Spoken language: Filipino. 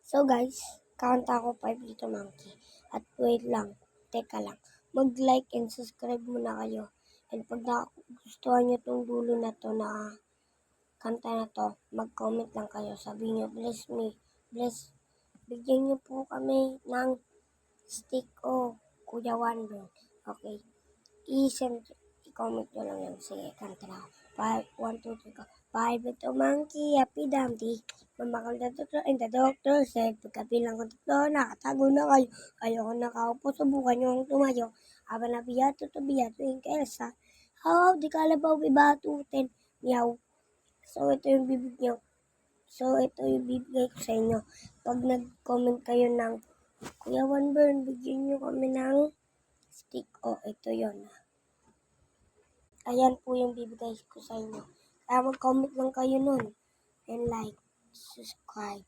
So guys, kanta ko 5 Little Monkey. At wait lang, teka lang. Mag-like and subscribe muna kayo. And pag nagustuhan nyo tong dulo na to na kanta na to, mag-comment lang kayo. Sabihin nyo, bless me, bless. Bigyan nyo po kami ng stick o Kuya Wonder. Okay. I-comment nyo lang yan. Sige, kanta na ako. 5, 1, 2, 3, go. 5 little monkey, happy Dumpty. Mamakal na doctor and the doctor said, pagkabilang ko tatlo, nakatago na kayo. Ayoko nakaupo, subukan nyo ang tumayo. Aba na biyato to biyato yung Elsa. How, di kalabaw ibatutin. Meow. So, ito yung bibig nyo. So, ito yung bibigay ko sa inyo. Pag nag-comment kayo ng Kuya Wonder, bigyan nyo kami ng stick. Ito yon. Ayan po yung bibigay ko sa inyo. Kaya mag-comment lang kayo nun. And like, subscribe.